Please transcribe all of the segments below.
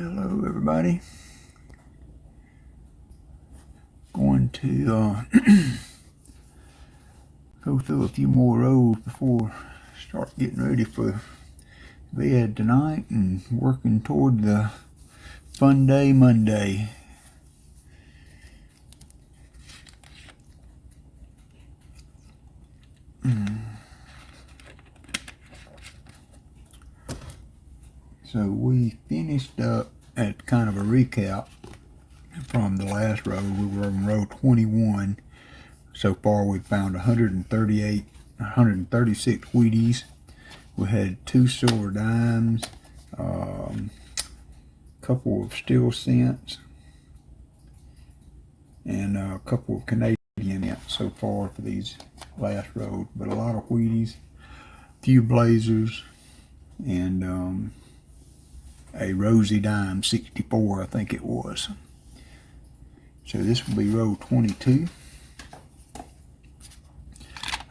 Hello everybody. Going to go through a few more rows before I start getting ready for bed tonight and working toward the fun day Monday. So we finished up at kind of a recap from the last row. We were on row 21. So far we've found 136 Wheaties. We had 2 silver dimes, a couple of steel cents, and a couple of Canadian cents so far for these last rows. But a lot of Wheaties, a few Blazers, and a rosy dime, 64 I think it was. So this will be row 22.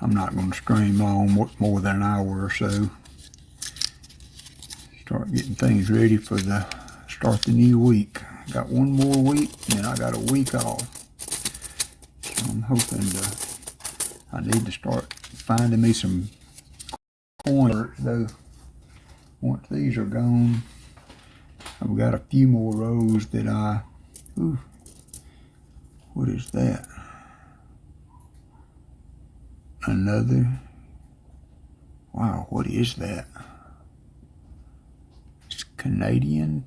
I'm not going to stream long, more than an hour or so. Start getting things ready for the start the new week. Got one more week, and then I got a week off. So I'm hoping I need to start finding me some coins though. Once these are gone, I've got a few more rows that what is that? Another, wow, what is that? It's Canadian,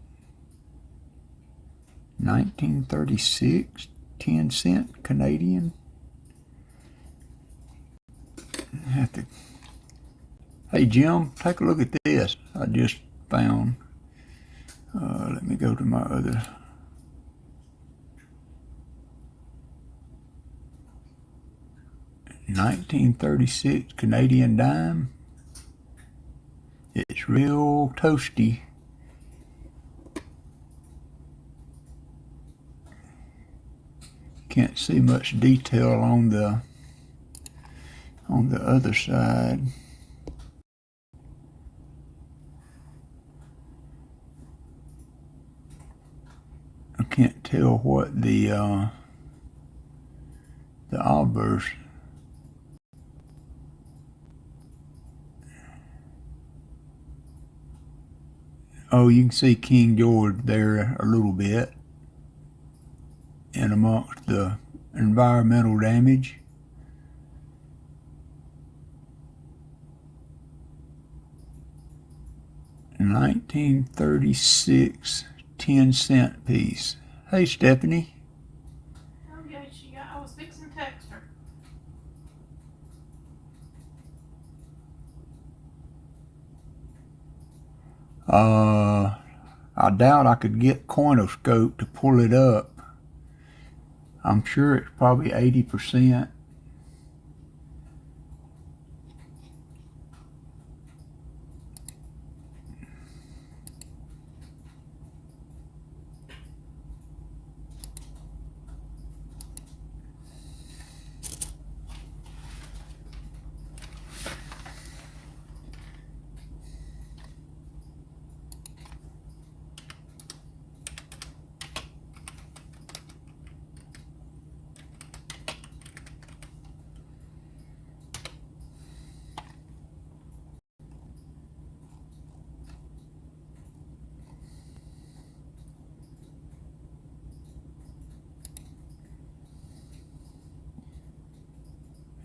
1936, 10 cent Canadian. I have to, hey Jim, take a look at this. I just found, let me go to my other. $1936 Canadian dime. It's real toasty. Can't see much detail on the other side. I can't tell what the obverse. Oh, you can see King George there a little bit, and amongst the environmental damage. $1936 10 cent piece. Hey Stephanie. Oh yeah, I was fixing to text her. I doubt I could get Coinoscope to pull it up. I'm sure it's probably 80%.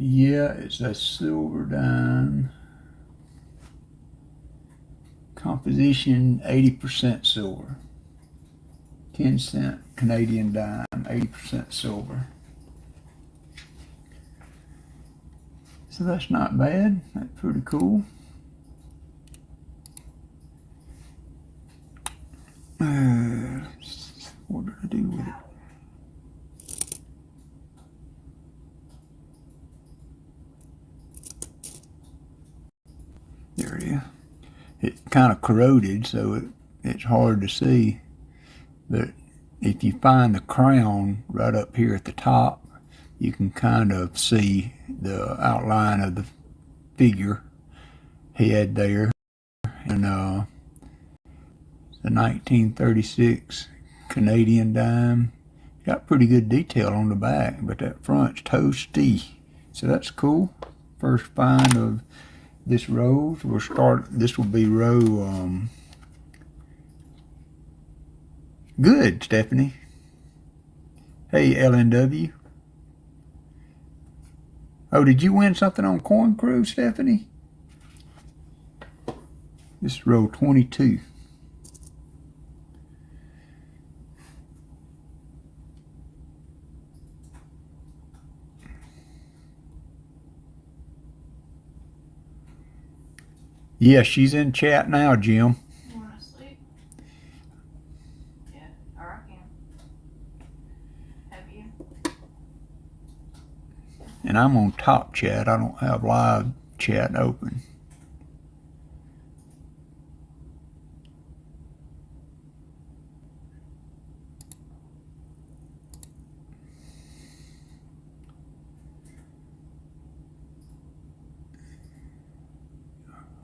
Yeah, it's a silver dime. Composition 80% silver. 10 cent Canadian dime, 80% silver. So that's not bad. That's pretty cool. What did I do with it? There it is. It's kind of corroded, so it's hard to see. But if you find the crown right up here at the top, you can kind of see the outline of the figure head there. And The 1936 Canadian dime. Got pretty good detail on the back, but that front's toasty. So that's cool. First find of this row. This will be row, good, Stephanie. Hey, LNW. Oh, did you win something on Coin Crew, Stephanie? This is row 22. Yeah, she's in chat now, Jim. You wanna sleep? Yeah, or I can. Have you? And I'm on top chat. I don't have live chat open.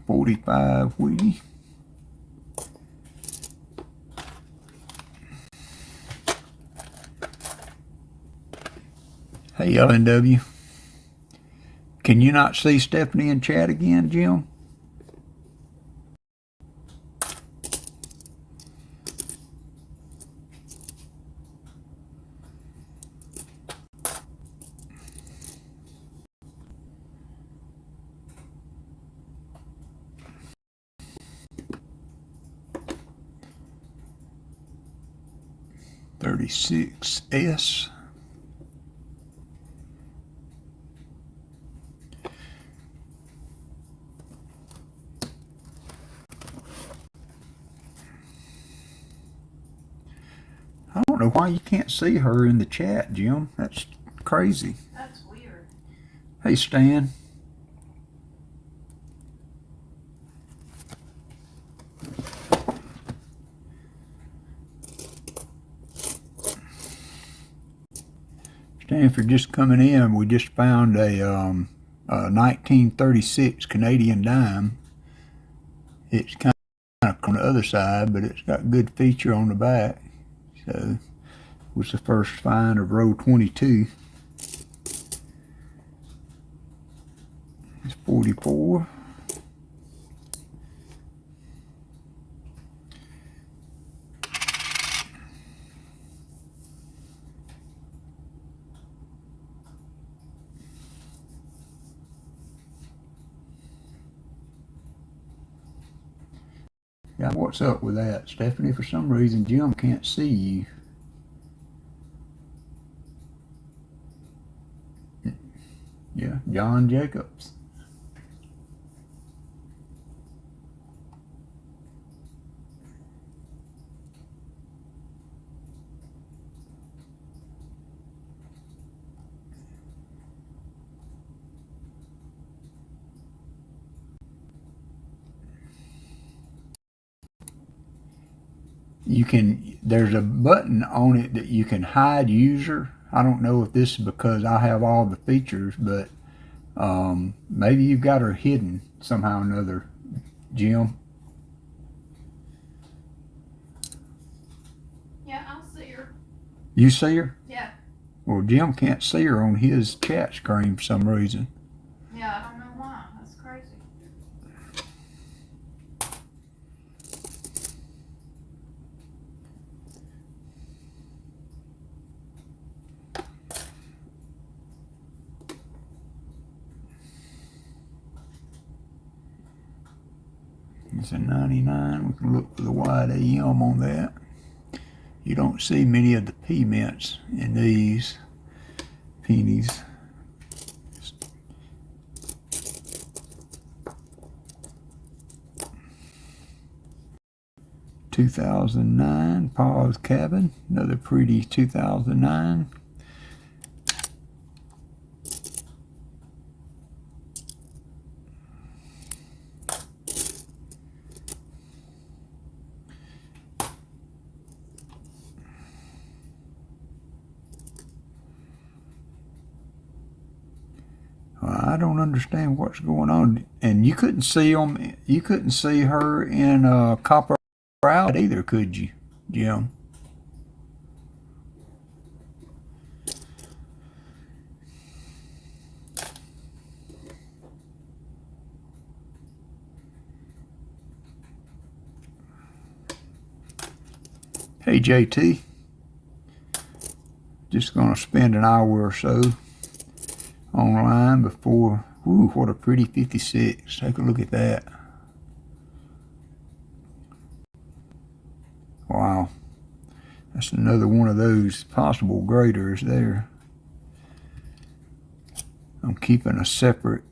$45 Wheatie. Hey, LNW. Can you not see Stephanie in chat again, Jim? $36S. I don't know why you can't see her in the chat, Jim. That's crazy. That's weird. Hey, Stan. Stan, for just coming in, we just found a 1936 Canadian dime. It's kind of on the other side, but it's got good feature on the back. So, it was the first find of row 22. It's 44. Yeah, what's up with that, Stephanie? For some reason, Jim can't see you. Yeah, John Jacobs. There's a button on it that you can hide user. I don't know if this is because I have all the features, but maybe you've got her hidden somehow or another, Jim. Yeah, I'll see her. You see her? Yeah. Well, Jim can't see her on his chat screen for some reason. Yeah, I don't know why. That's crazy. It's a 99. We can look for the wide AM on that. You don't see many of the P mints in these pennies. $2009 Paul's Cabin, another pretty 2009. I don't understand what's going on. And you couldn't see her in copper out either, could you, Jim? Hey, JT. Just gonna spend an hour or so online before. Ooh, what a pretty 56. Take a look at that. Wow. That's another one of those possible graders there. I'm keeping a separate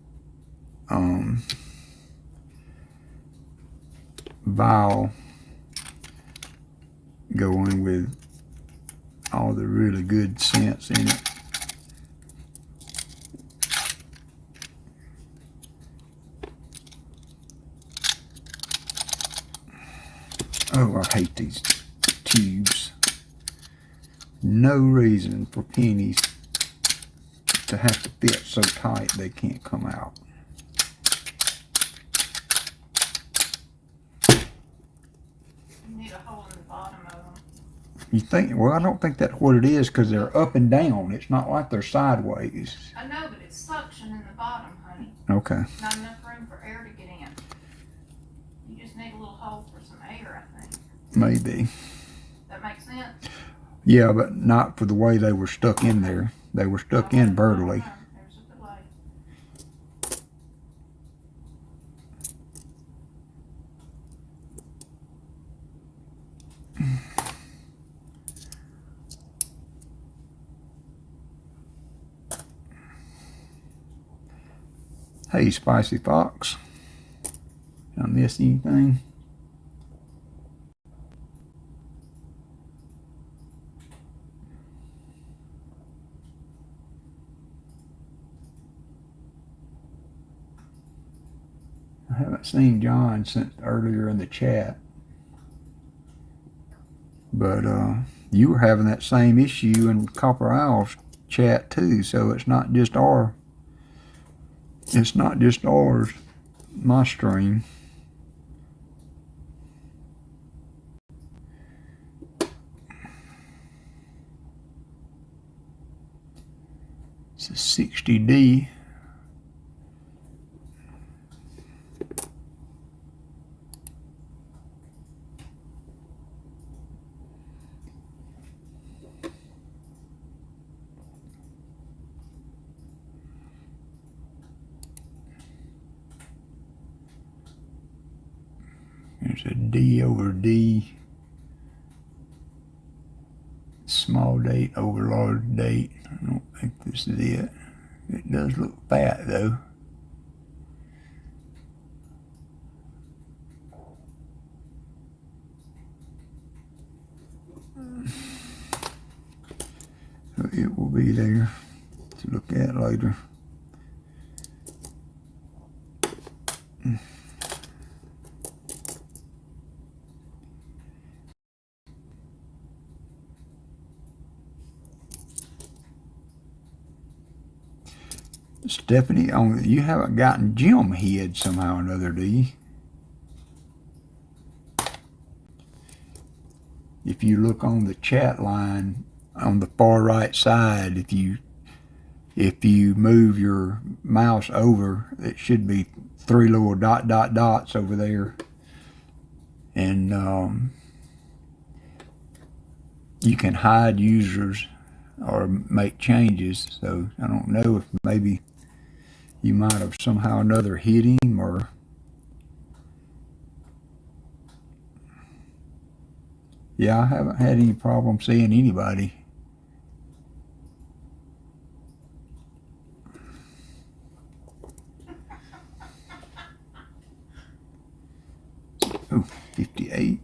vial going with all the really good scents in it. Oh, I hate these tubes. No reason for pennies to have to fit so tight they can't come out. You need a hole in the bottom of them. You think, well, I don't think that's what it is because they're up and down. It's not like they're sideways. I know, but it's suction in the bottom, honey. Okay. Not enough room for air to get in. You just need a little hole for some air, I think. Maybe. That makes sense? Yeah, but not for the way they were stuck in there. They were stuck in vertically. There's a delay. Hey, Spicy Fox. Did I miss anything? I haven't seen John since earlier in the chat. But you were having that same issue in Copper Owl's chat too, so it's not just ours, my stream. It's a 60D. There's a D over D, small date over large date. I don't think this is it. It does look fat though. So it will be there to look at later. Stephanie, you haven't gotten Jim head somehow or another, do you? If you look on the chat line on the far right side, if you move your mouse over, it should be 3 little dots over there, and you can hide users or make changes. So I don't know if maybe you might have somehow or another hit him, or yeah, I haven't had any problem seeing anybody. Oh, 58.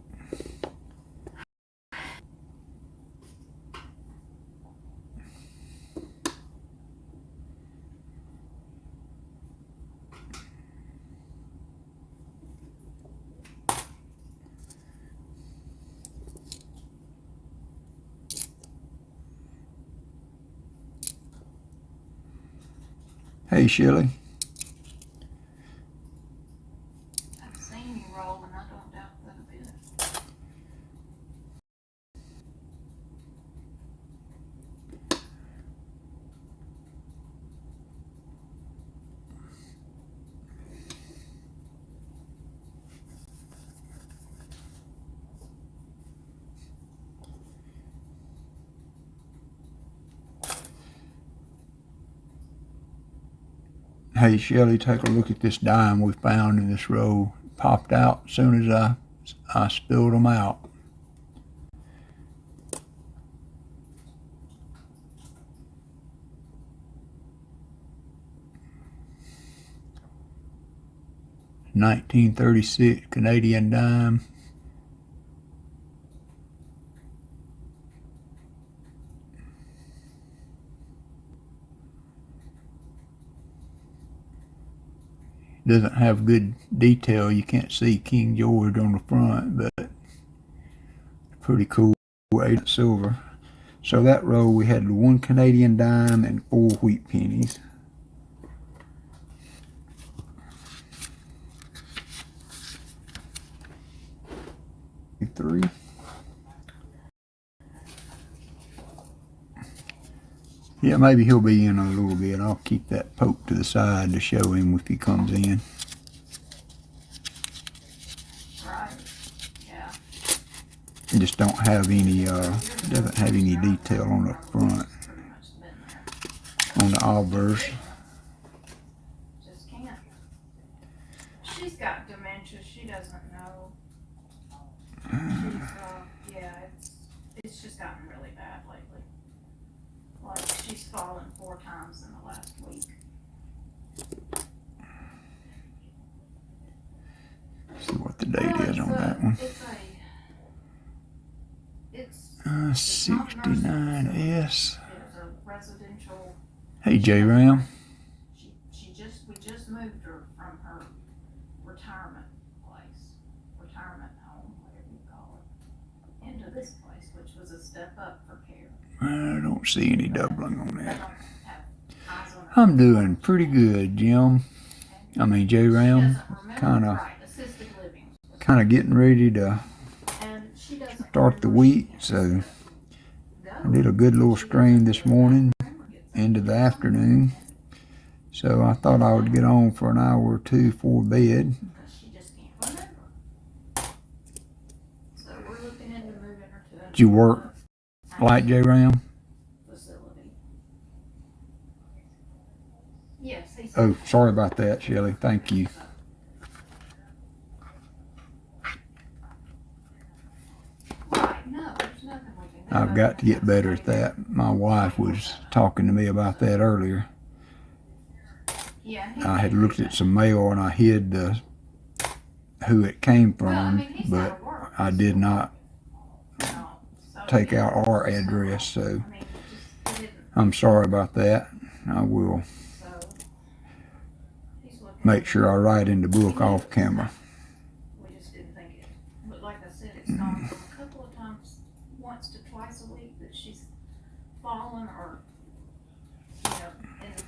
Hey, Shelley. I've seen you roll, and I don't doubt that a bit. Hey Shelly, take a look at this dime we found in this row. Popped out as soon as I spilled them out. $19.36 Canadian dime. Doesn't have good detail. You can't see King George on the front, but pretty cool. 8 silver. So that row we had 1 Canadian dime and 4 wheat pennies. Three. Yeah, maybe he'll be in a little bit. I'll keep that poke to the side to show him if he comes in. Right. Yeah. Just don't have any, doesn't have any detail on the front. On the obverse. Just can't. She's got dementia. She doesn't know. Yeah, it's just gotten really bad lately. Like, she's fallen 4 times in the last week. See what the date is on that one. It's 69S. It's a residential. Hey J Ram. We just moved her from her retirement home, whatever you call it, into this place, which was a step up for care. I don't see any doubling on They that. don't have eyes on her. I'm doing pretty good, Jim. I mean J Ram. Kind of getting ready to start the week, so I did a good little stream this morning into the afternoon, so I thought I would get on for an hour or two before bed. Did you work light, J Ram? Oh, sorry about that, Shelly. Thank you. I've got to get better at that. My wife was talking to me about that earlier. I had looked at some mail and I hid who it came from, but I did not take out our address, so I'm sorry about that. I will make sure I write in the book off camera. We just didn't think it, but like I said, it's gone from a couple of times, once to twice a week that she's fallen or, and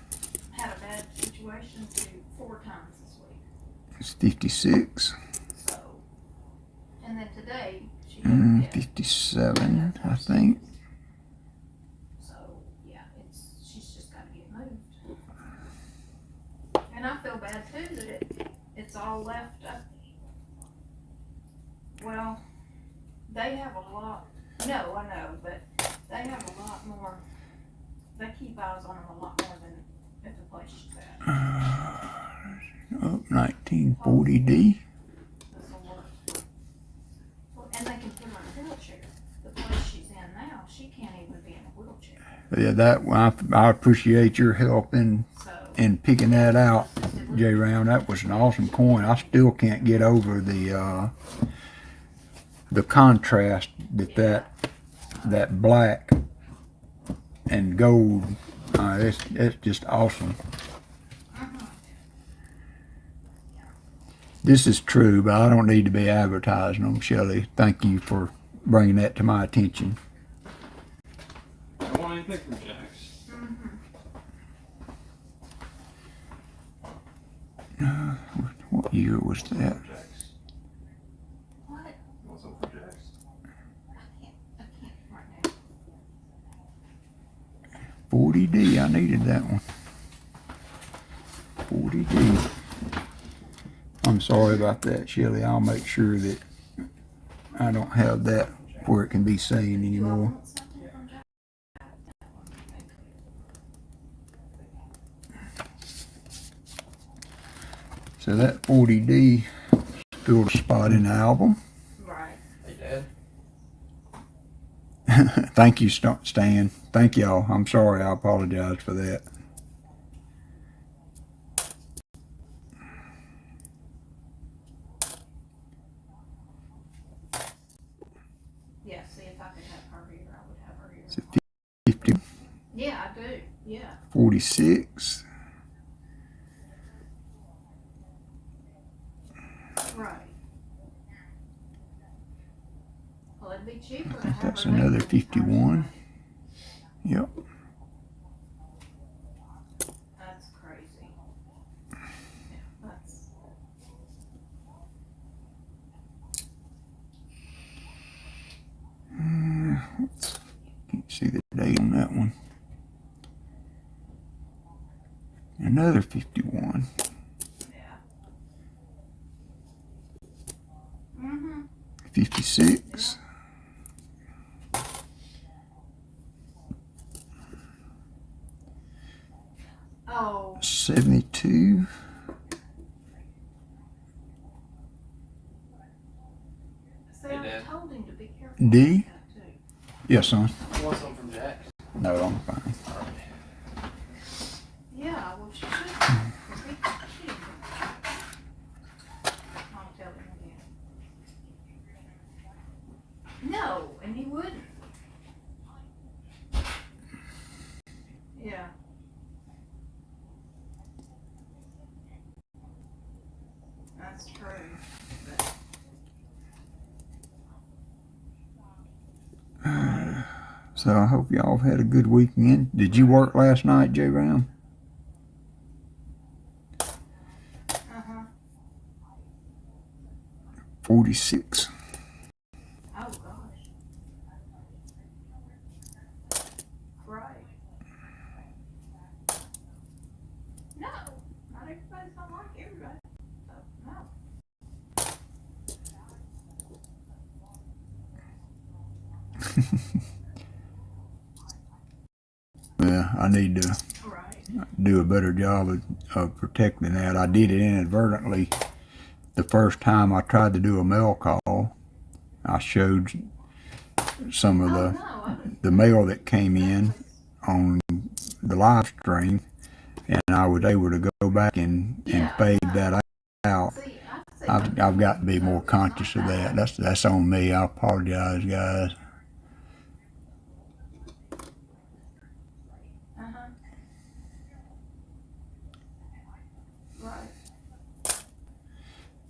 had a bad situation to 4 times this week. It's 56. So, and then today she had 57, I think. So yeah, she's just got to get moved. And I feel bad too that it's all left up. Well, they have a lot. No, I know, but they have a lot more. They keep eyes on them a lot more than at the place she's at. 1940D. And they can put her in a wheelchair. The place she's in now, she can't even be in a wheelchair. Yeah, that I appreciate your help in picking that out, J Round. That was an awesome coin. I still can't get over the contrast that black and gold. It's just awesome. This is true, but I don't need to be advertising them, Shelley. Thank you for bringing that to my attention. I want anything from Jack's. What year was that? What? What's up for Jack's? I can't right now. 40D, I needed that one. 40D. I'm sorry about that, Shelley. I'll make sure that I don't have that where it can be seen anymore. So that 40D filled a spot in the album. Right. Hey, Dad. Thank you, Stan. Thank y'all. I'm sorry. I apologize for that. Yeah, see if I could have her here, I would have her here. Is it 50, Yeah, I do. Yeah. 46? Right. Well, it'd be cheaper to I think have that's her there another than hire 51. somebody. Yep. That's crazy. Yeah, that's. Can't see the date on that one. Another 51. Yeah. Mm-hmm. 56. Oh. 72. See, Hey, I Dad. told him to be careful. D? With that, too. Yes, son. You want something from Jack's? No, I'm fine. Yeah, well, she should. 'Cause she didn't. I'll tell him again. No, and he wouldn't. Yeah. That's true. But So I hope y'all had a good weekend. Did you work last night, J. Brown? uh-huh. 46. Oh gosh. Right. No. Not everybody's not like everybody. So no. Yeah, I need to Right. do a better job of protecting that. I did it inadvertently the first time I tried to do a mail call. I showed some of Oh the no, I didn't. the mail that came in Exactly. on the live stream, and I was able to go back and Yeah, fade no. that out. See, I see. I've got to be more So it's conscious not of that. bad. That's on me. I apologize, guys. Uh-huh. Right.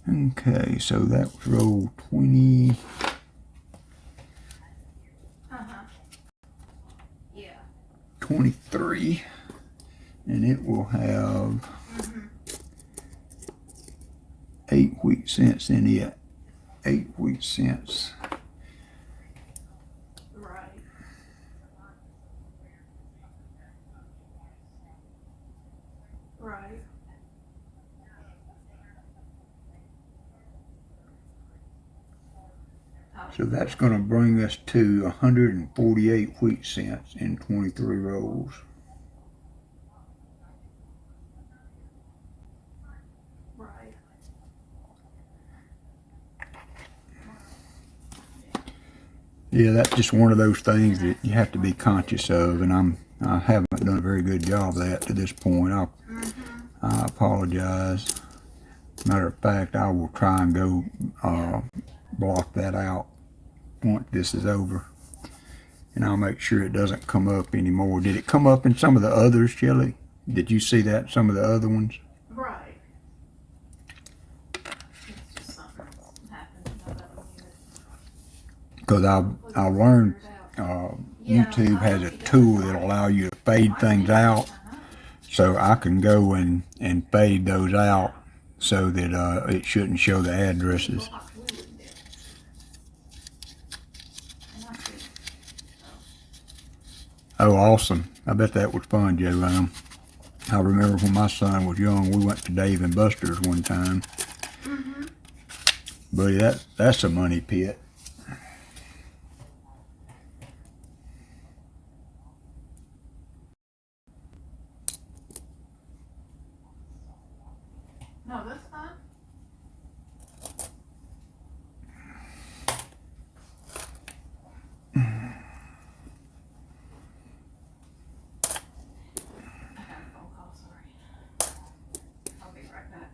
Okay, so that was roll 20. Uh-huh. Yeah. 23, and it will have Mm-hmm. 8 wheat cents in it. 8 wheat cents. Right. Right. Oh, So that's going to bring us to 148 wheat cents in 23 rolls. right. Yeah, that's just one of those things that you have to be conscious of, and I haven't done a very good job of that to this point. Mm-hmm. I apologize. Matter of fact, I will try and go block that out once this is over, and I'll make sure it doesn't come up anymore. Did it come up in some of the others, Shelley? Did you see that in some of the other ones? Right. It's just something that's happened. Nobody knew it. Because I Hopefully we'll learned figure it out. Yeah, YouTube I has know a he does tool it that right. allow you to fade things out, Uh-huh. so I can go and fade those out so that it shouldn't show the addresses. Block Willie there. And I see. Oh, awesome. I bet that was fun, Joe. I remember when my son was young, we went to Dave and Buster's one time. Mm-hmm. Buddy, that's a money pit. No, No, that's fine. I got a phone call, sorry. I'll be right back.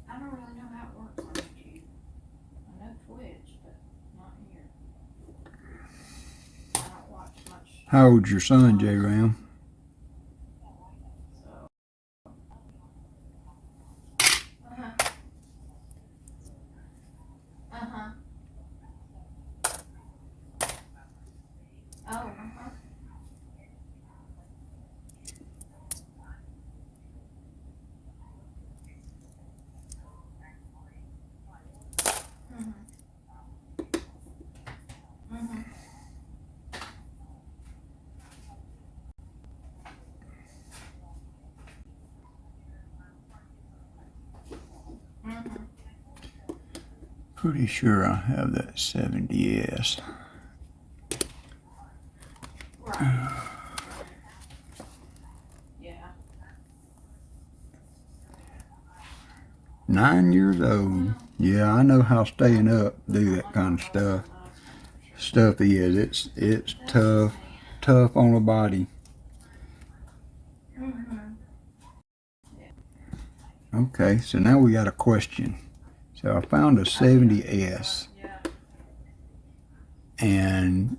I don't really know how it works on YouTube. I know Twitch, but not here. I don't watch much, How old's your son, J. Ram? so. Uh-huh. Uh-huh. Oh, uh-huh. Mm-hmm. Mm-hmm. Mm-hmm. Pretty sure I have that 70S. Right. Yeah. 9 years old. Yeah, I know how staying up do that kind of stuff. Stuff is. It's tough on the body. Mm-hmm. Okay, so now we got a question. So I found a 70S, Yeah. and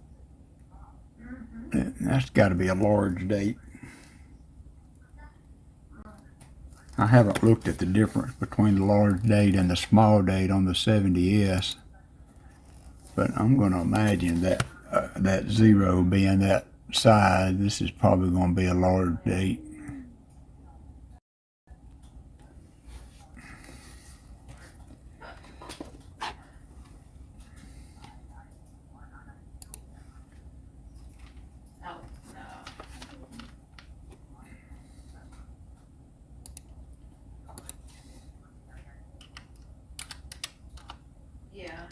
Mm-hmm. that's got to be a large date. I haven't looked at the difference between the large date and the small date on the 70S, but I'm going to imagine that that zero being that size, this is probably going to be a large date. Oh, no. Yeah.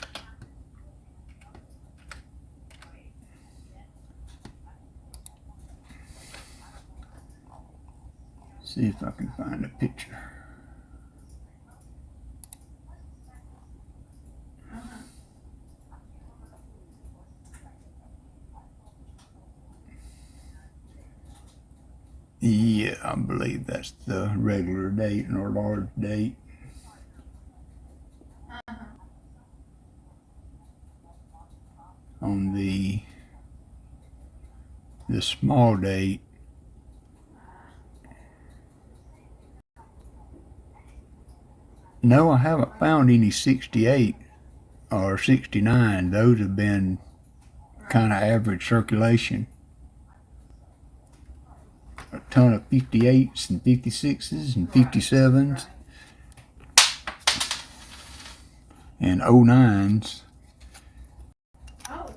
See if I can find a picture. Uh-huh. Yeah, I believe that's the regular date and our large date. Uh-huh. On the small date, no, I haven't found any 68 or 69. Those have been kind of average circulation. A ton of 58s and 56s and 57s and 09s. Oh, wow.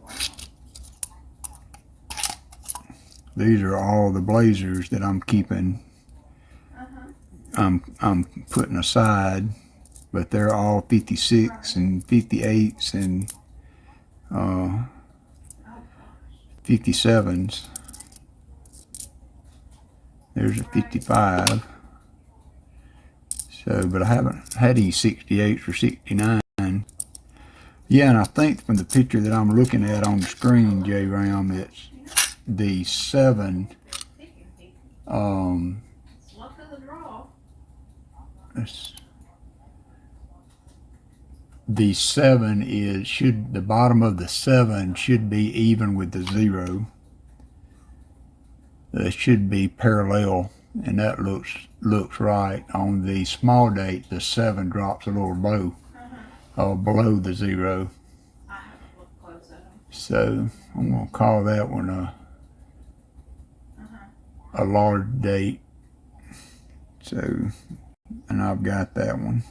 These are all the blazers that I'm keeping. Uh-huh. I'm putting aside, but they're all 56 and 58s and Oh, gosh. 57s. There's a 55. So, but I haven't had any 68s or 69. Yeah, and I think from the picture that I'm looking at on the screen, J. Ram, it's the 7. It's luck of the draw. It's, the 7 the bottom of the 7 should be even with the 0. It should be parallel, and that looks right. On the small date, the 7 drops a little below the 0. I haven't looked close at them. So I'm gonna call that one a large date. So, and I've got that one.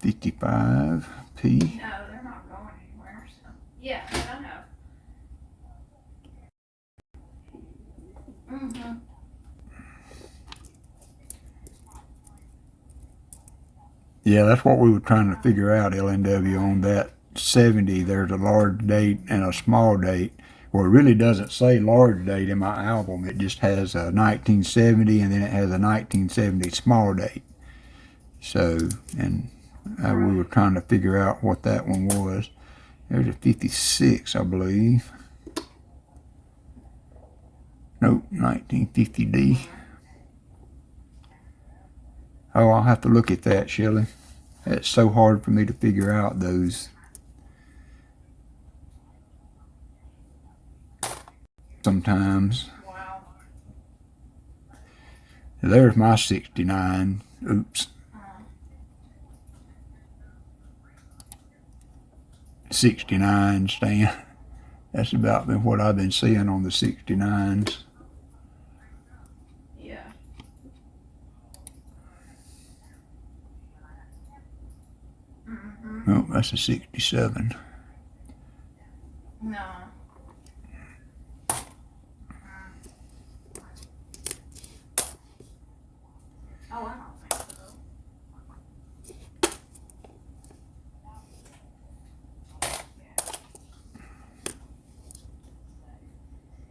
55 P. No, they're not going anywhere, so. Yeah, I know. Mm-hmm. Yeah, that's what we were trying to figure out, LNW, on that 70. There's a large date and a small date. Well, it really doesn't say large date in my album. It just has a 1970 and then it has a 1970 small date. So, and we were trying to figure out what that one was. There's a 56, I believe. Nope, 1950D. Oh, I'll have to look at that, Shelley. It's so hard for me to figure out those. Sometimes. Wow. There's my 69. Oops. 69 stand. That's about been what I've been seeing on the 69s. Yeah. Mm-hmm. Oh, that's a 67. No. Oh, I don't think so.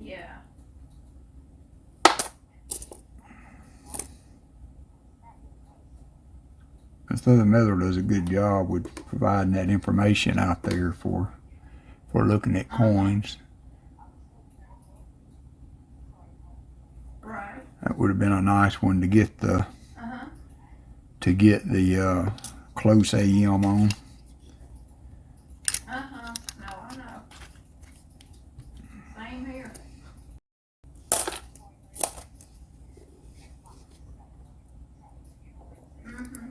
Yeah. Southern Metal does a good job with providing that information out there for looking at coins. Right. That would have been a nice one to get the close AM on. No, I know. Same here. Mm-hmm.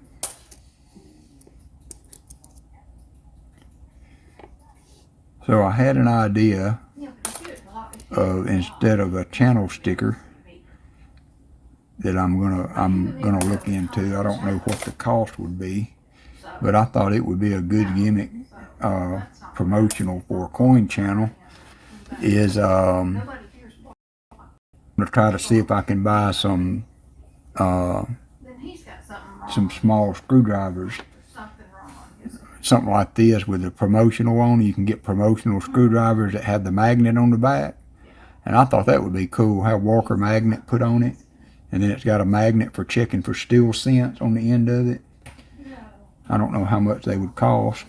So I had an idea Yeah, but if you block it, of, instead of a channel sticker, that I'm gonna look into. I don't know what the cost would be, but I thought it would be a good gimmick, promotional for a coin channel. Is I'm gonna try to see if I can buy some then he's got something wrong. some small screwdrivers, Something wrong on his. something like this with a promotional on. You can get promotional screwdrivers that have the magnet on the back, and I thought that would be cool. Have Walker magnet put on it. And then it's got a magnet for checking for steel cents on the end of it. No. I don't know how much they would cost,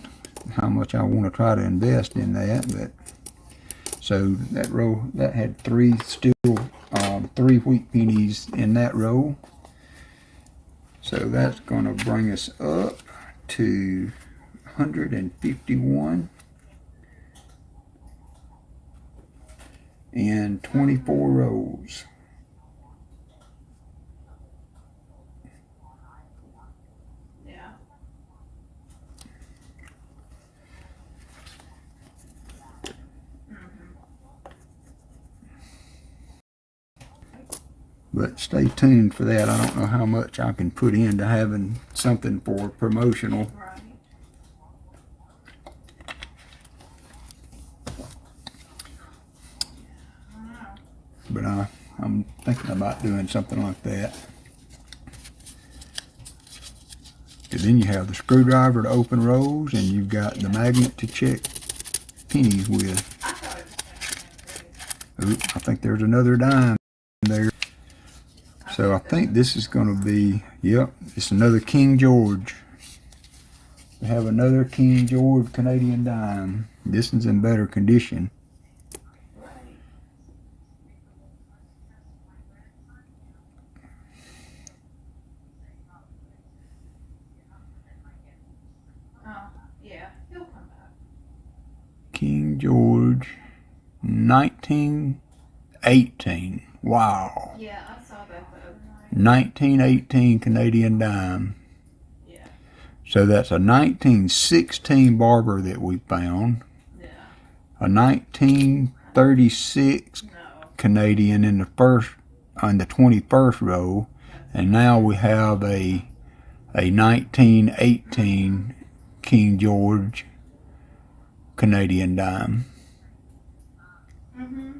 how much I want to try to invest in that. But so that row, that had three wheat pennies in that row. So that's going to bring us up to 151 and 24 rows. But stay tuned for that. I don't know how much I can put into having something for promotional. Right. But I'm thinking about doing something like that. Because then you have the screwdriver to open rows, and you've got the magnet to check pennies with. I thought it was Ooh, I think there's another dime there. So I think this is going to be, yep, it's another King George. We have another King George Canadian dime. This one's in better condition. yeah, he'll come back. King George, 1918. Wow. Yeah, I saw that the other night. 1918 Canadian dime. Yeah. So that's a 1916 barber that we found. Yeah. A 1936 No. Canadian in the 21st row, and now we have a 1918 King George Canadian dime. Mm-hmm.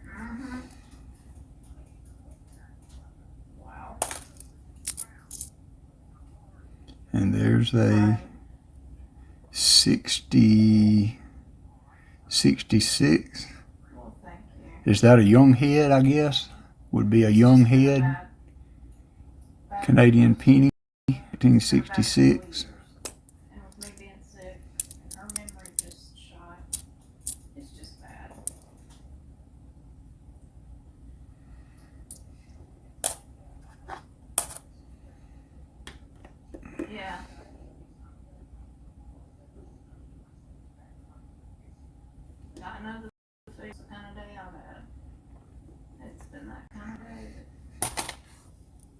Mm-hmm. Wow. And there's a Right. 66. Well, thank you. Is that a young head, I guess? Would be a young head. Bad Canadian penny, back to 1866. years. And with me being sick and her memory just shot, it's just bad. Yeah. I know the face the kind of day I've had. It's been that kind of day that,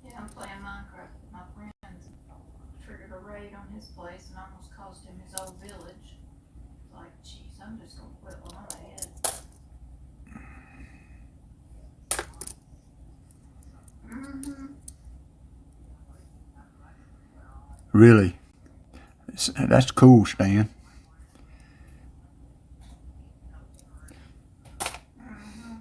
yeah, I'm playing Minecraft with my friends. Triggered a raid on his place and almost cost him his old village. It's like, jeez, I'm just gonna quit while I'm ahead. Mm-hmm. Really? That's cool, Stan. Mm-hmm.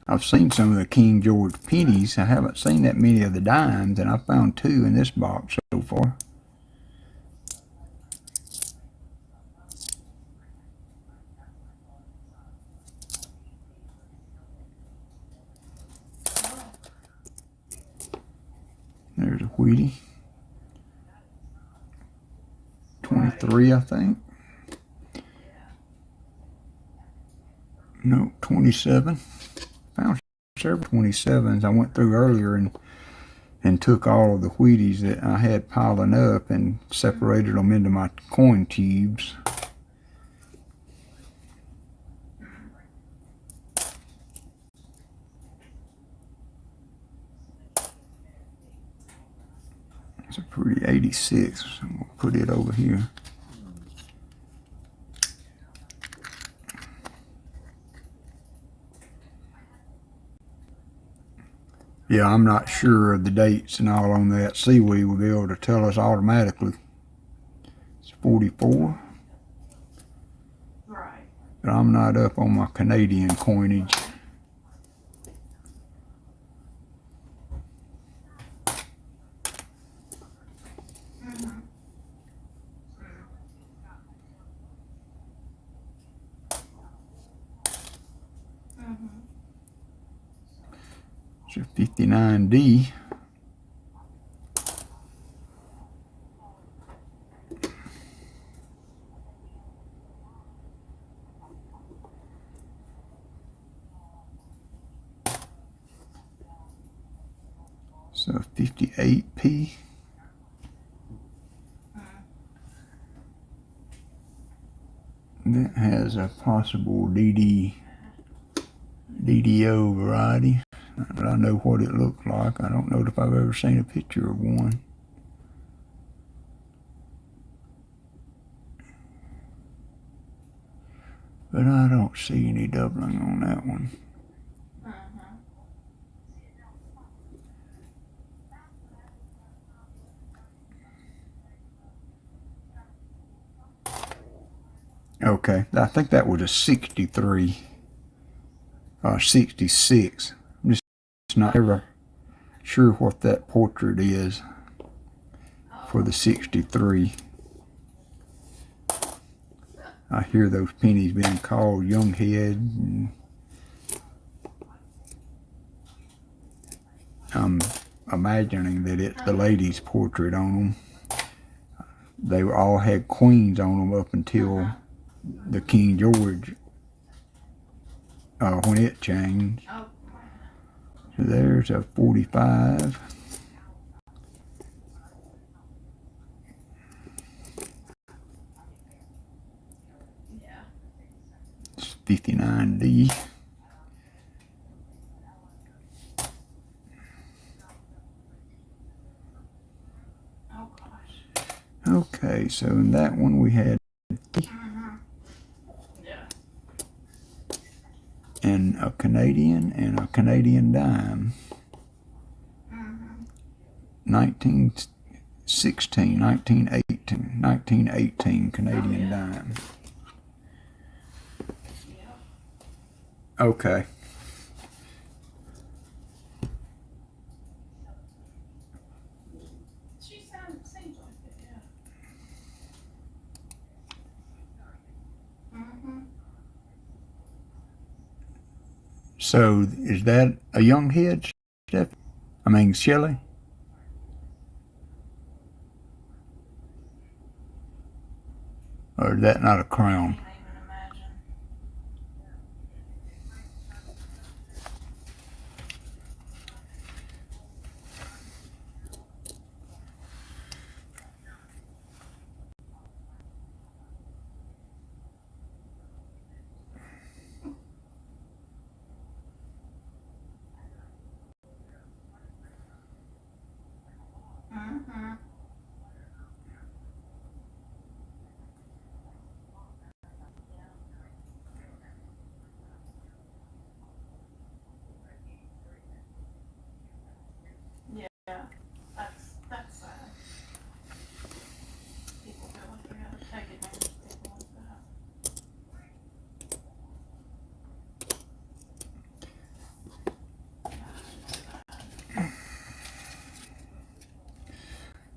I've seen some of the King George pennies. I haven't seen that many of the dimes, and I found 2 in this box so far. Oh, There's a Wheatie. right. 23, I think. Yeah. No, 27. Found several 27s. I went through earlier and took all of the Wheaties that I had piling up and separated them into my coin tubes. It's a pretty 86. So I'm going to put it over here. Yeah, I'm not sure of the dates and all on that. Seaweed will be able to tell us automatically. It's 44, Right. but I'm not up on my Canadian coinage. Mm-hmm. Mm-hmm. It's a 59D. So 58P. That has a possible DDO variety. But I know what it looked like. I don't know if I've ever seen a picture of one. But I don't see any doubling on that one. Mm-hmm. Okay, I think that was a 63 or 66. I'm just not ever sure what that portrait is for the 63. I hear those pennies being called young head, and I'm imagining that it's the lady's portrait on them. They all had queens on them up until the King George when it changed. Oh. So there's a 45. Yeah. It's 59D. Oh gosh. Okay, so in that one we had Mm-hmm. Yeah. and a Canadian dime. Mm-hmm. 1916, 1918 Canadian dime. Yep. Okay. Seems like it, yeah. Mm-hmm. So is that a young head, Steph? I mean, Shelley? Or is that not a I crown? can't even imagine. Mm-hmm. Yeah. That's sad. People feel like they gotta take advantage of people like that.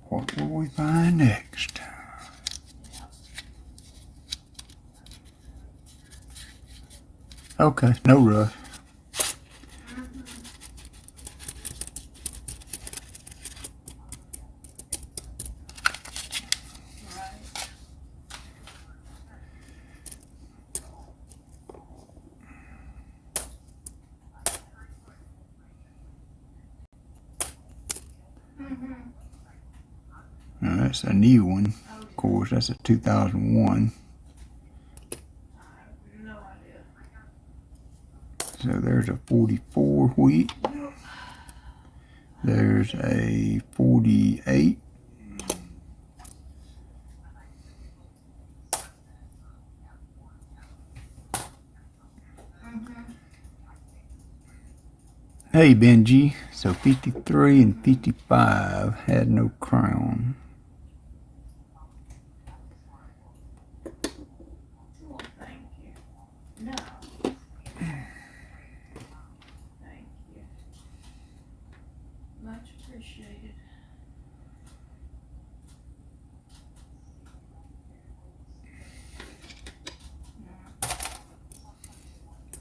What will we find next? Okay, no rush. Mm-hmm. Right. Mm-hmm. Now that's a new one. Oh, Of course, that's a 2001. I have no idea. So there's a 44 wheat. Nope. There's a 48. Mm-hmm. Hey, Benji. So 53 and 55 had no crown. Well, thank you. No. Thank you. Much appreciated.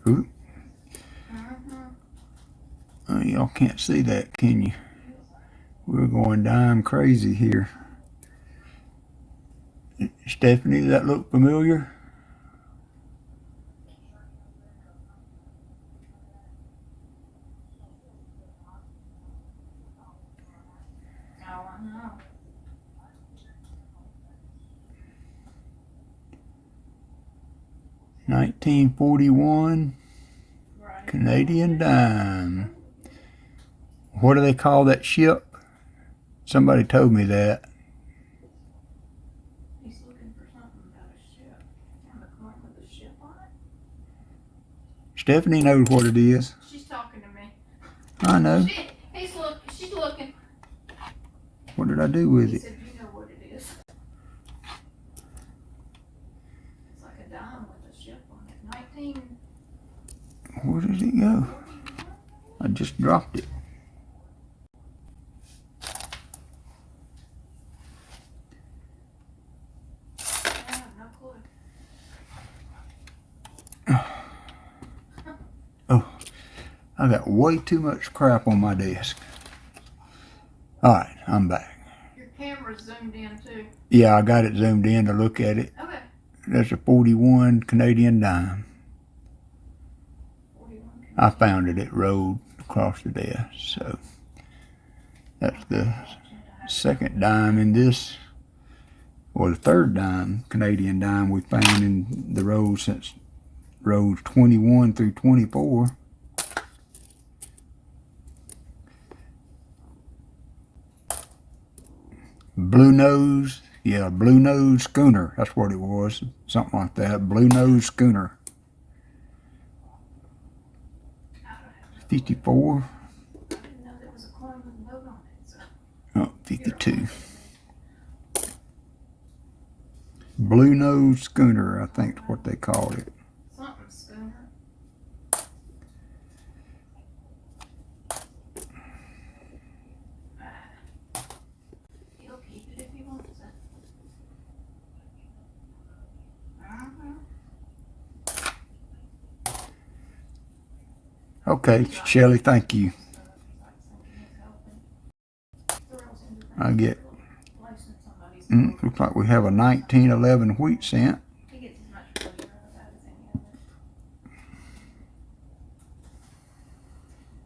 Ooh, Mm-hmm. y'all can't see that, can you? We're going dime crazy here. Stephanie, does that look familiar? Oh, I know. 1941 Right. Canadian dime. What do they call that ship? Somebody told me that. He's looking for something about a ship. And the coin with a ship on it? Stephanie knows what it is. She's talking to me. I know. She's looking. What did I do with He it? said, you know what it is. It's like a dime with a ship on it. 1941? Where did it go? I just dropped it. I have no clue. Oh, I got way too much crap on my desk. Alright, I'm back. Your camera's zoomed in too. Yeah, I got it zoomed in to look at it. Okay. That's a 41 Canadian dime. 41. I found it. It rolled across the desk. So that's the second dime in this, or the third dime, Canadian dime we found in the road since rows 21 through 24. Blue nose Yeah, Blue Nose Schooner. That's what it was. Something like that. Blue Nose Schooner. 54. I didn't know there was a coin with a note on it, so. Oh, 52. Blue Nose Schooner, I think is what they called it. Something schooner. He'll keep it if he wants it. Okay, Shelley, thank you. I get, looks like we have a 1911 wheat cent. He gets as much pleasure out of that as any of it.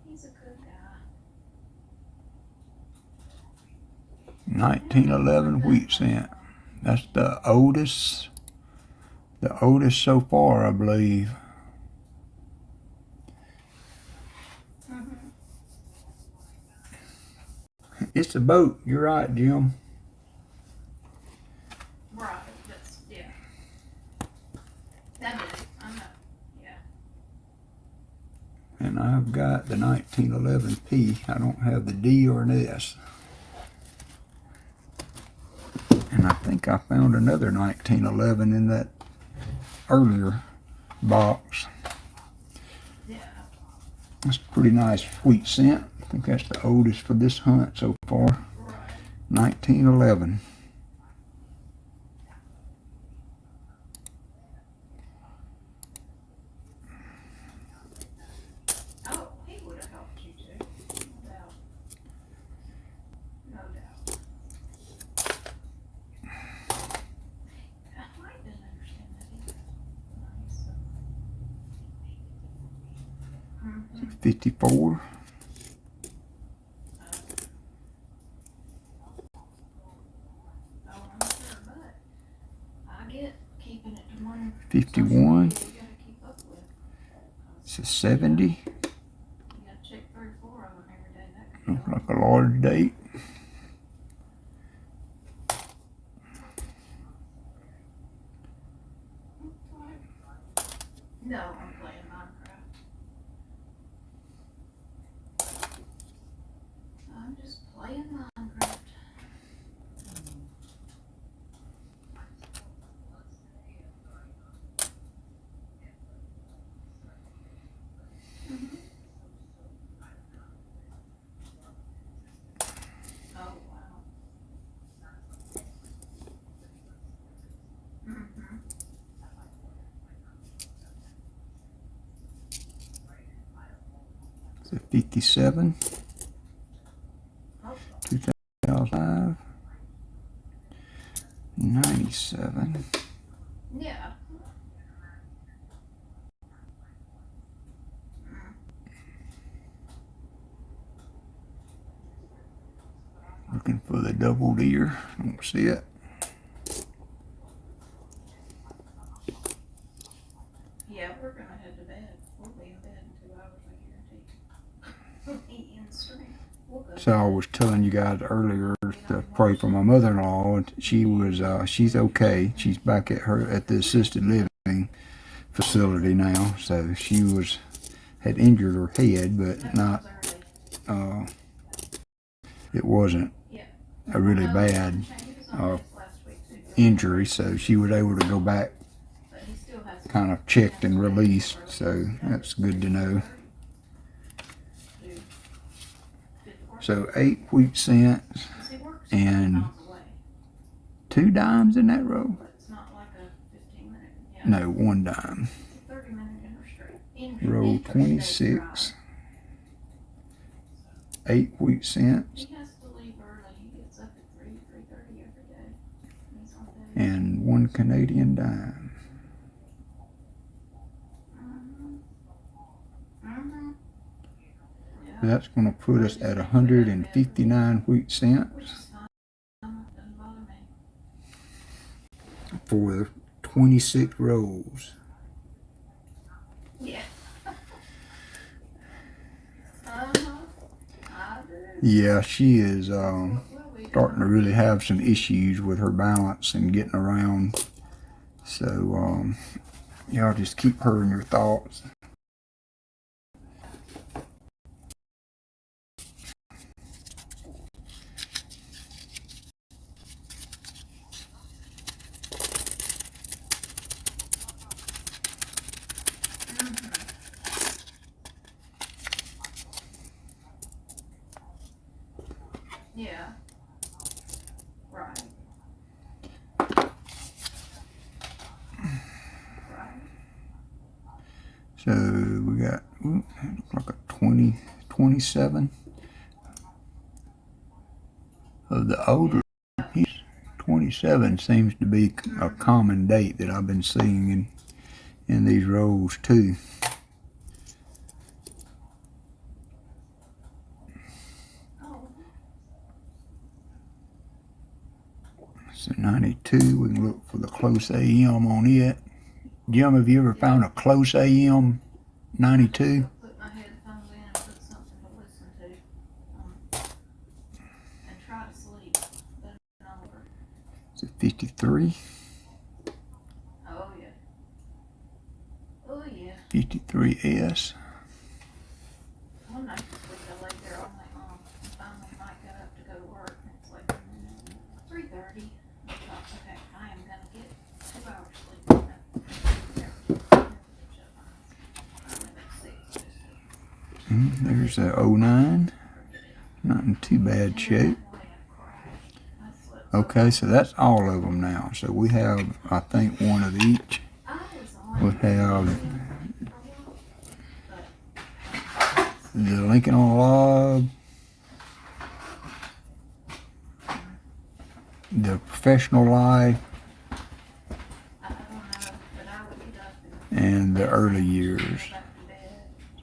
He's a good guy. 1911 wheat cent. That's the oldest so far, I believe. It's a boat. You're right, Jim. Right, that's, yeah. That is, I know, yeah. And I've got the 1911 P. I don't have the D or an S. And I think I found another 1911 in that earlier box. Yeah. That's a pretty nice wheat cent. I think that's the oldest for this hunt so far. Right. 1911. Oh, he would have helped you too, no doubt. No doubt. I didn't understand that either. Nice. 54. Oh, I'm sure, but I get keeping it to one. 51. You gotta keep up with. It's a 70. You gotta check 3 or 4 of them every day. That could Looks like a large date. No, I'm playing Minecraft. I'm just playing Minecraft. Oh, wow. It's a 57. Oh, 2005. 97. yeah. Looking for the double deer. Don't see it. Yeah, we're gonna head to bed. We'll be in bed in 2 hours, I guarantee. Eat in strength. We'll go. So I was telling you guys earlier to pray for my mother-in-law. And she's okay. She's back at the assisted living facility now. So she had injured her head, but not. It wasn't a really bad injury. So she was able to go back, kind of checked and released. So that's good to know. So 8 wheat cents and 2 dimes in that row? No, 1 dime. Row 26. 8 wheat cents. And 1 Canadian dime. That's going to put us at 159 wheat cents for 26 rows. Yeah. Yeah, she is starting to really have some issues with her balance and getting around. So, y'all just keep her in your thoughts. Yeah. Right. Right. So we got like a 27 of the older. 27 seems to be a common date that I've been seeing in these rolls too. Oh. So 92, we can look for the close AM on it. Jim, have you ever found a close AM 92? Put my headphones in and put something to listen to. And try to sleep. Better than over. Is it 53? Oh yeah. Oh yeah. 53S. One night this week I laid there all night long. And finally Mike got up to go to work and it's like 3:30. I thought, okay, I am gonna get 2 hours sleep on that. There's the 09. Not in too bad shape. Okay, so that's all of them now. So we have, I think, one of each. We have the Lincoln on a Log, the Professional Life, and the Early Years.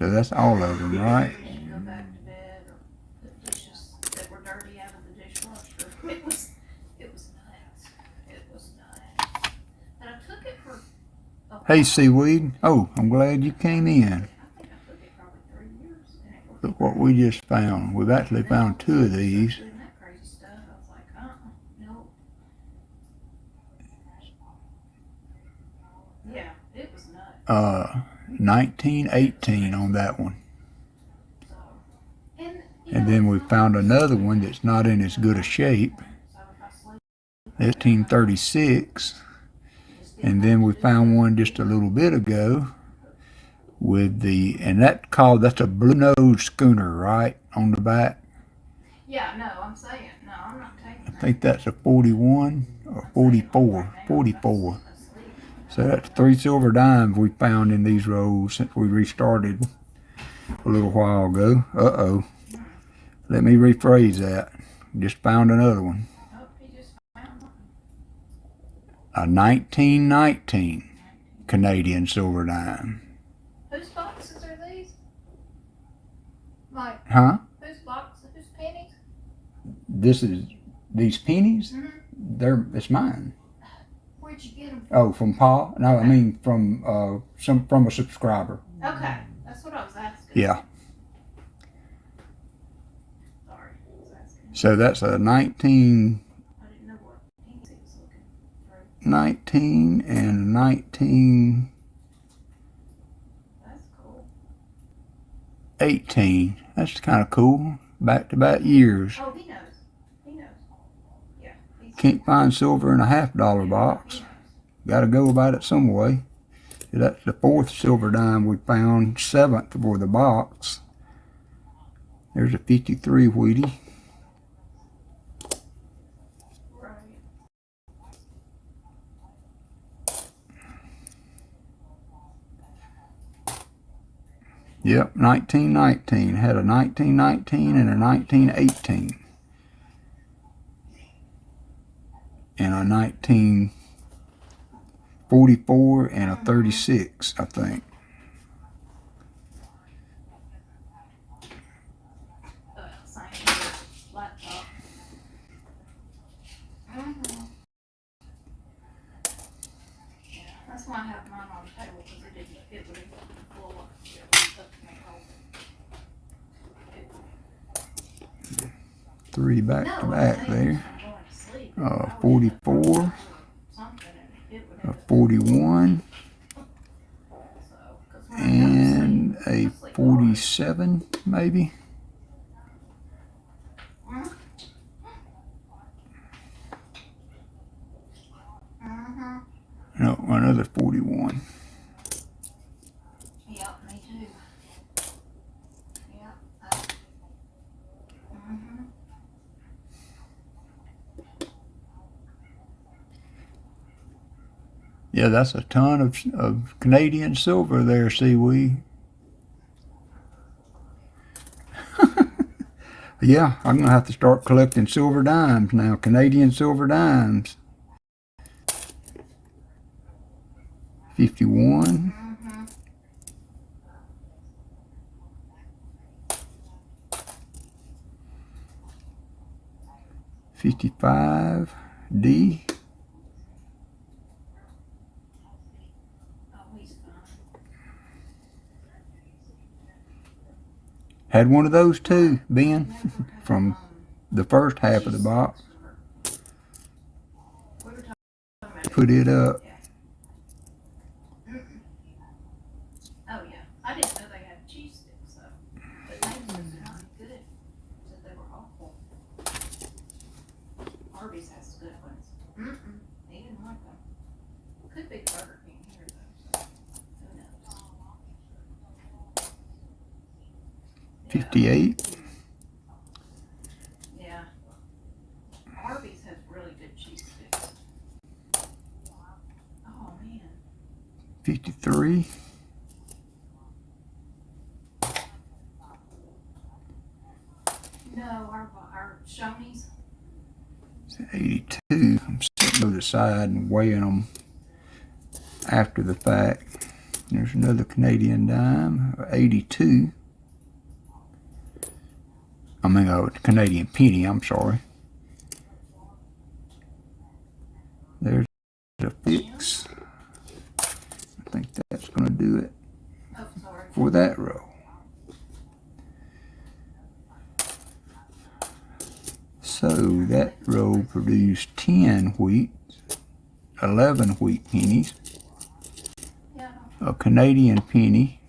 So that's all of them, right? Go back to bed or put dishes that were dirty out of the dishwasher. It was nuts. It was nuts. And I took it for Hey, Seaweed. Oh, I'm glad you came in. I think I took it probably 3 years. And it worked. Look what we just found. We've actually found 2 of these. Doing that crazy stuff. I was like, no. Yeah, it was nuts. 1918 on that one. So, and And then we found another one that's not in as good a shape. so if I sleep, 1836. And then we found one just a little bit ago with and that's a blue nose schooner, right? On the back. yeah, no, I'm saying, no, I'm not taking I that. think that's a 41 or 44. 44. So that's 3 silver dimes we found in these rolls since we restarted a little while ago. Uh-oh. Let me rephrase that. Just found another one. Oh, he just found one. A 1919 Canadian silver dime. Whose boxes are these? Like, Huh? whose boxes? Whose pennies? These pennies? Mm-hmm. It's mine. Where'd you get them? Oh, from Pa? No, I mean from a subscriber. Okay, that's what I was asking. Yeah. Sorry, I was asking. So that's a 19 I didn't know what pennies he was looking for. and 1918. That's cool. That's kind of cool. Back-to-back years. Oh, he knows. He knows. Yeah. Can't find silver in a $50 box. Got to go about it some way. That's the 4th silver dime we found, 7th for the box. There's a 53 Wheatie. Right. Yep, 1919. Had a 1919 and a 1918. And a 1944 and a 36, I think. Same here. Laptop. Mm-hmm. Yeah, that's why I have mine on the table because it would have been full of stuff to make open. 3 back to back there. I'm going to sleep. 44, Something, and it would a have 41, so, 'cause when I go to sleep, and a I sleep hard. 47 maybe. Mm-hmm. No, another 41. Yep, me too. Yep. Mm-hmm. Yeah, that's a ton of Canadian silver there, seaweed. Yeah, I'm gonna have to start collecting silver dimes now, Canadian silver dimes. 51, Mm-hmm. 55, D. Oh, he's fine. Had one of those too, Ben, Never had, from the first half of the cheese box. sticks for- We were talking about Put it up. Yeah. Mm-mm. Oh yeah, I didn't know they had cheese sticks though, but they said they're not good. Said they were awful. Arby's has good ones. Mm-mm, he didn't like them. Could be Burger King here though, so who knows? Yeah. 58, Yeah. Arby's has really good cheese sticks. Oh man. 53, No, our Shoney's. 82. I'm setting those aside and weighing them after the fact. There's another Canadian dime, 82. I mean, a Canadian penny, I'm sorry. There's a fix. I think that's going to do it Oh, sorry. for that row. So that row produced 10 wheat, 11 wheat pennies, Yeah. a Canadian penny,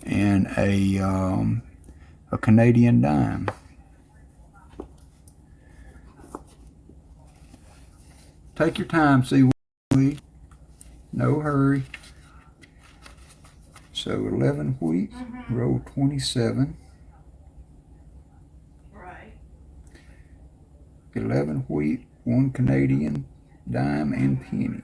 and a Canadian dime. Take your time, seaweed. No hurry. So 11 wheat, Mm-hmm. row 27. Right. 11 wheat, 1 Canadian dime and penny.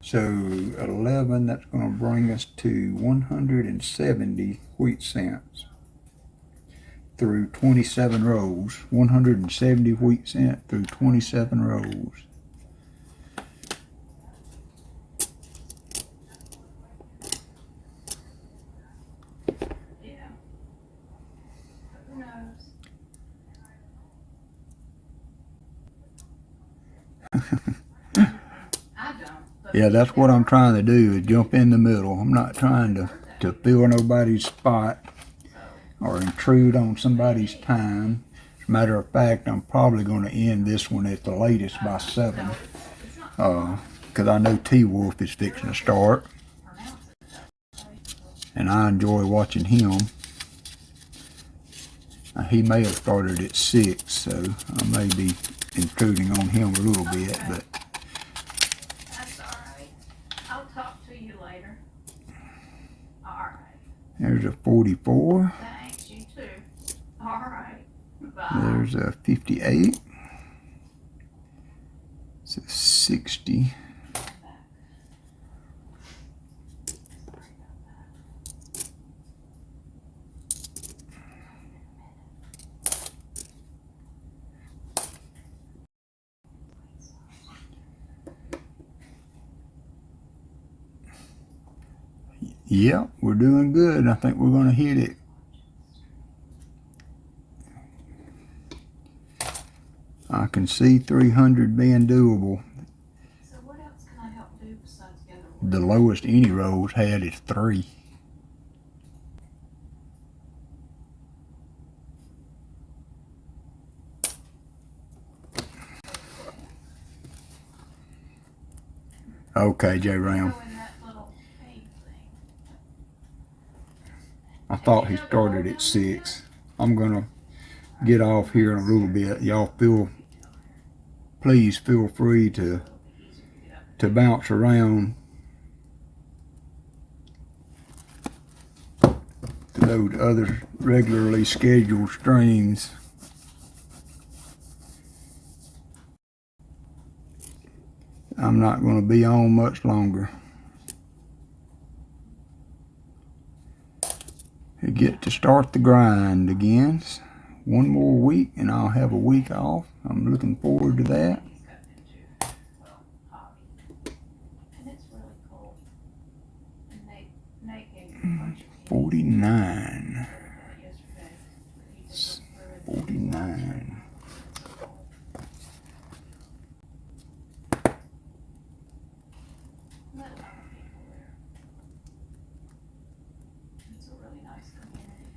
So 11, that's going to bring us to 170 wheat cents through 27 rows. 170 wheat cent through 27 rows. Yeah. Who knows? I don't. But Yeah, that's what I'm trying to do, is jump in the middle. I'm not trying to fill nobody's spot or intrude on somebody's time. As a matter of fact, I'm probably going to end this one at the latest by 7. No, it's not. Because I know T-Wolf is fixing to start, Pronounce it. and I enjoy watching him. He may have started at 6, so I may be intruding on him a little bit, but That's all right. I'll talk to you later. All right. there's a 44. Thanks, you too. All right. Bye. There's a 58. It's a 60. Yeah, we're doing good. I think we're going to hit it I can see 300 being doable. So what else can I help do besides gather The wood? lowest any rows had is 3. Okay, J. Ram. Go in that little cave thing. I thought he started at 6. I'm gonna get off here in a little bit. Y'all please feel free to bounce around to those other regularly scheduled streams. I'm not going to be on much longer. I get to start the grind again. One more week and I'll have a week off. I'm looking forward to that. He's gotten into, well, hobby. And it's really cool. And Nate gave me a bunch of 49. yesterday. He just looked through it. 49. Met a lot of people there. It's a really nice community.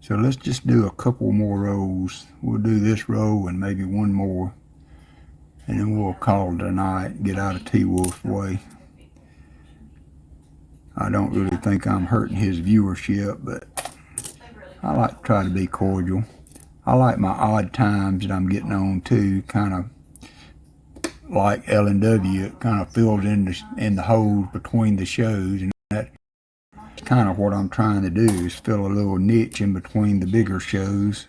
So let's just do a couple more rows. We'll do this row and maybe one more. And then we'll call it a night, get out of T-Wolf's way. I don't really think I'm hurting his viewership, but I like to try to be cordial. I like my odd times that I'm getting on too, kind of like L&W. It kind of fills in the holes between the shows, and that's kind of what I'm trying to do, is fill a little niche in between the bigger shows.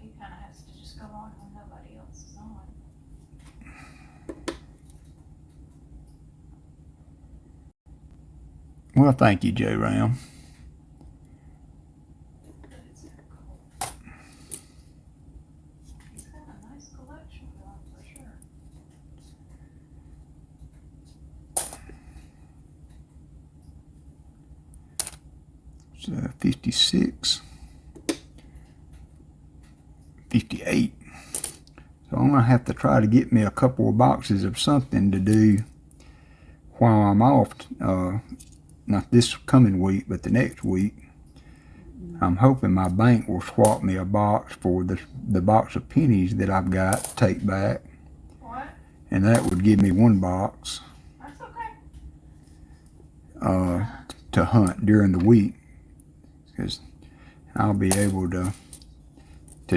He kind of has to just go on when nobody else is on. Well, thank you, J. Ram. But it's cool. He's got a nice collection going for sure. So 56, 58. So I'm gonna have to try to get me a couple of boxes of something to do while I'm off. Not this coming week, but the next week. I'm hoping my bank will swap me a box for the box of pennies that I've got to take back. What? And that would give me one box That's okay. to hunt during the week, because I'll be able to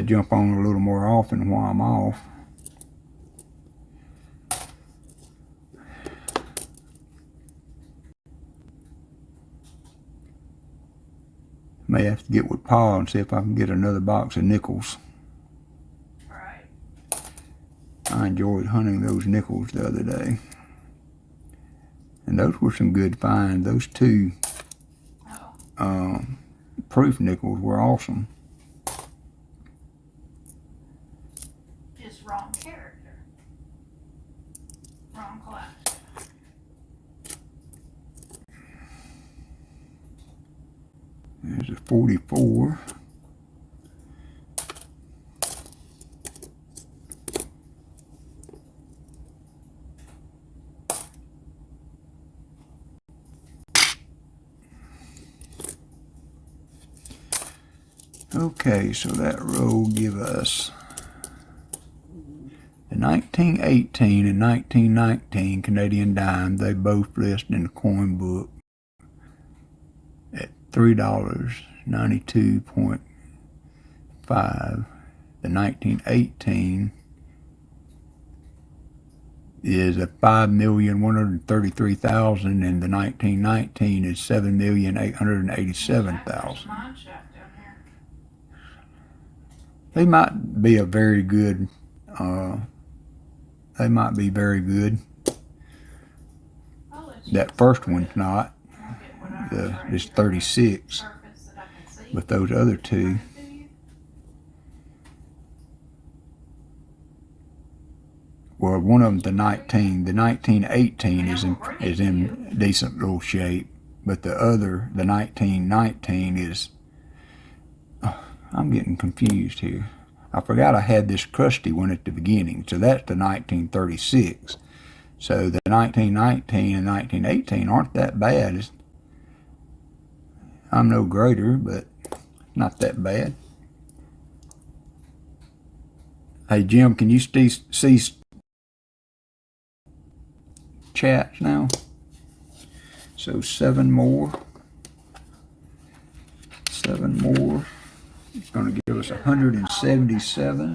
jump on a little more often while I'm off. May have to get with Pa and see if I can get another box of nickels. Right. I enjoyed hunting those nickels the other day. And those were some good finds. Those two proof nickels were awesome. Just wrong character. Wrong class. There's a 44. Okay, so that row will give us the 1918 and 1919 Canadian dime. They both list in the coin book at $3.92.5. The 1918 is at $5,133,000, and the 1919 is $7,887,000. Mine shop down here. They might be a very good. They might be very good. I'll let you That first one's not. I'll get what I was ready It's to 36, surface that I can see. but those other two. Do you? Well, one of them's the 19. The 1918 is in decent little shape, but the other, the 1919, is. I'm getting confused here. I forgot I had this crusty one at the beginning, so that's the 1936. So the 1919 and 1918 aren't that bad. I'm no grader, but not that bad. Hey Jim, can you see chats now? So 7 more. 7 more. It's going to give us 177.